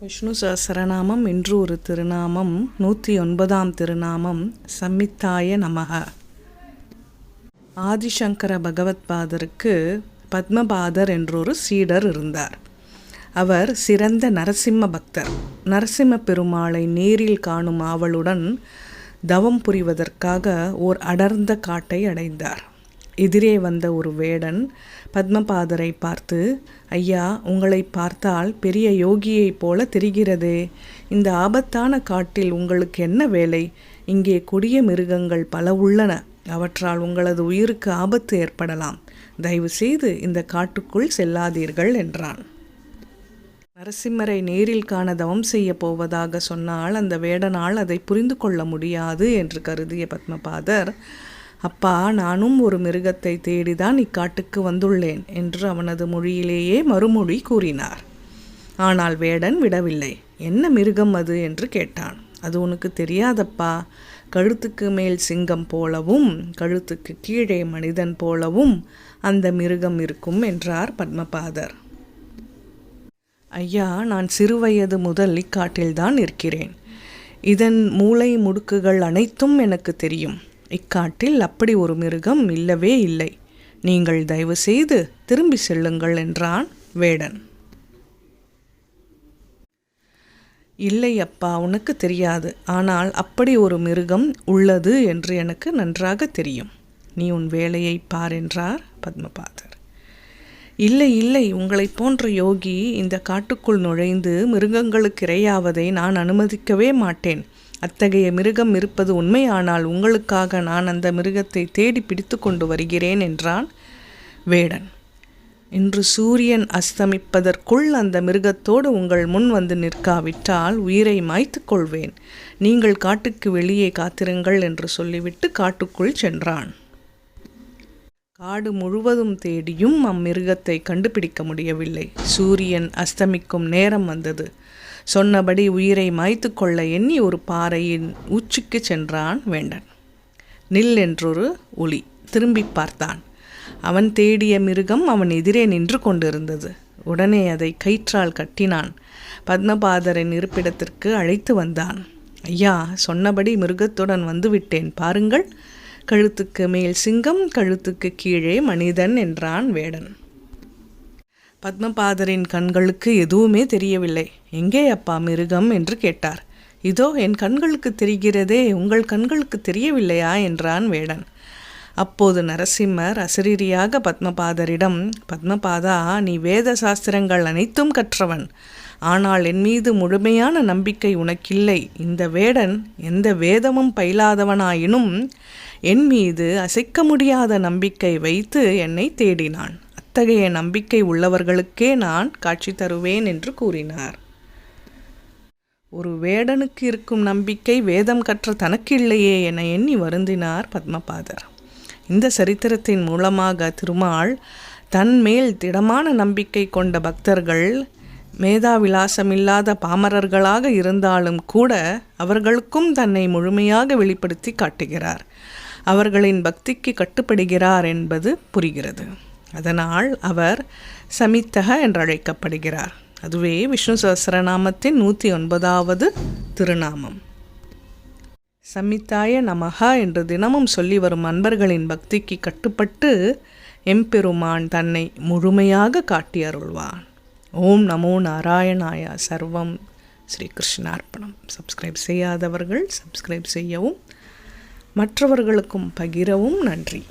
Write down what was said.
விஷ்ணு சஹஸ்ரநாமம் இன்று ஒரு திருநாமம் 109ஆம் திருநாமம் சம்மித்தாய நமக. ஆதிசங்கர பகவத்பாதருக்கு பத்மபாதர் என்றொரு சீடர் இருந்தார். அவர் சிறந்த நரசிம்ம பக்தர். நரசிம்ம பெருமாளை நேரில் காணும் ஆவலுடன் தவம் புரிவதற்காக ஓர் அடர்ந்த காட்டை அடைந்தார். எதிரே வந்த ஒரு வேடன் பத்மபாதரை பார்த்து, ஐயா, உங்களை பார்த்தால் பெரிய யோகியைப் போல தெரிகிறதே, இந்த ஆபத்தான காட்டில் உங்களுக்கு என்ன வேலை? இங்கே கொடிய மிருகங்கள் பல உள்ளன, அவற்றால் உங்களது உயிருக்கு ஆபத்து ஏற்படலாம். தயவு செய்து இந்த காட்டுக்குள் செல்லாதீர்கள் என்றான். நரசிம்மரை நேரில் காண தவம் செய்ய போவதாக சொன்னால் அந்த வேடனால் அதை புரிந்து கொள்ள முடியாது என்று கருதிய பத்மபாதர், அப்பா, நானும் ஒரு மிருகத்தை தேடிதான் இக்காட்டுக்கு வந்துள்ளேன் என்று அவனது மொழியிலேயே மறுமொழி கூறினார். ஆனால் வேடன் விடவில்லை. என்ன மிருகம் அது என்று கேட்டான். அது உனக்கு தெரியாதப்பா, கழுத்துக்கு மேல் சிங்கம் போலவும் கழுத்துக்கு கீழே மனிதன் போலவும் அந்த மிருகம் இருக்கும் என்றார் பத்மபாதர். ஐயா, நான் சிறுவயது முதல் இக்காட்டில்தான் இருக்கிறேன். இதன் மூளை முடுக்குகள் அனைத்தும் எனக்கு தெரியும். இக்காட்டில் அப்படி ஒரு மிருகம் இல்லவே இல்லை. நீங்கள் தயவு செய்து திரும்பி செல்லுங்கள் என்றான் வேடன். இல்லை அப்பா, உனக்கு தெரியாது. ஆனால் அப்படி ஒரு மிருகம் உள்ளது என்று எனக்கு நன்றாக தெரியும். நீ உன் வேலையை பார் என்றார் பத்மபாதர். இல்லை இல்லை, உங்களை போன்ற யோகி இந்த காட்டுக்குள் நுழைந்து மிருகங்களுக்கு இரையாவதை நான் அனுமதிக்கவே மாட்டேன். அத்தகைய மிருகம் இருப்பது உண்மையானால் உங்களுக்காக நான் அந்த மிருகத்தை தேடி பிடித்து கொண்டு வருகிறேன் என்றான் வேடன். இன்று சூரியன் அஸ்தமிப்பதற்குள் அந்த மிருகத்தோடு உங்கள் முன் வந்து நிற்காவிட்டால் உயிரை மாய்த்து கொள்வேன். நீங்கள் காட்டுக்கு வெளியே காத்திருங்கள் என்று சொல்லிவிட்டு காட்டுக்குள் சென்றான். காடு முழுவதும் தேடியும் அம்மிருகத்தை கண்டுபிடிக்க முடியவில்லை. சூரியன் அஸ்தமிக்கும் நேரம் வந்தது. சொன்னபடி உயிரை மாய்த்து கொள்ள எண்ணி ஒரு பாறையின் உச்சிக்கு சென்றான் வேண்டன். நில் என்றொரு ஒலி. திரும்பி பார்த்தான். அவன் தேடிய மிருகம் அவன் எதிரே நின்று கொண்டிருந்தது. உடனே அதை கயிற்றால் கட்டினான். பத்மபாதரின் இருப்பிடத்திற்கு அழைத்து வந்தான். ஐயா, சொன்னபடி மிருகத்துடன் வந்துவிட்டேன், பாருங்கள். கழுத்துக்கு மேல் சிங்கம், கழுத்துக்கு கீழே மனிதன் என்றான் வேடன். பத்மபாதரின் கண்களுக்கு எதுவுமே தெரியவில்லை. எங்கே அப்பா மிருகம் என்று கேட்டார். இதோ என் கண்களுக்கு தெரிகிறதே, உங்கள் கண்களுக்கு தெரியவில்லையா என்றான் வேடன். அப்போது நரசிம்மர் அசரீரியாக பத்மபாதரிடம், பத்மபாதா, நீ வேத சாஸ்திரங்கள் அனைத்தும் கற்றவன். ஆனால் என் மீது முழுமையான நம்பிக்கை உனக்கில்லை. இந்த வேடன் எந்த வேதமும் பயிலாதவனாயினும் என் மீது அசைக்க முடியாத நம்பிக்கை வைத்து என்னை தேடினான். அத்தகைய நம்பிக்கை உள்ளவர்களுக்கே நான் காட்சி தருவேன் என்று கூறினார். ஒரு வேடனுக்கு இருக்கும் நம்பிக்கை வேதம் கற்ற தனக்கு இல்லையே என எண்ணி வருந்தினார் பத்மபாதர். இந்த சரித்திரத்தின் மூலமாக திருமால் தன் மேல் திடமான நம்பிக்கை கொண்ட பக்தர்கள் மேதாவிலாசமில்லாத பாமரர்களாக இருந்தாலும் கூட அவர்களுக்கும் தன்னை முழுமையாக வெளிப்படுத்தி காட்டுகிறார். அவர்களின் பக்திக்கு கட்டுப்படுகிறார் என்பது புரிகிறது. அதனால் அவர் சமித்தக என்றழைக்கப்படுகிறார். அதுவே விஷ்ணு சஹஸ்ரநாமத்தின் 109வது திருநாமம். சம்மித்தாய நமக என்று தினமும் சொல்லி வரும் அன்பர்களின் பக்திக்கு கட்டுப்பட்டு எம்பெருமான் தன்னை முழுமையாக காட்டி அருள்வான். ஓம் நமோ நாராயணாய. சர்வம் ஸ்ரீ கிருஷ்ணார்ப்பணம். சப்ஸ்கிரைப் செய்யாதவர்கள் சப்ஸ்கிரைப் செய்யவும் மற்றவர்களுக்கும் பகிரவும். நன்றி.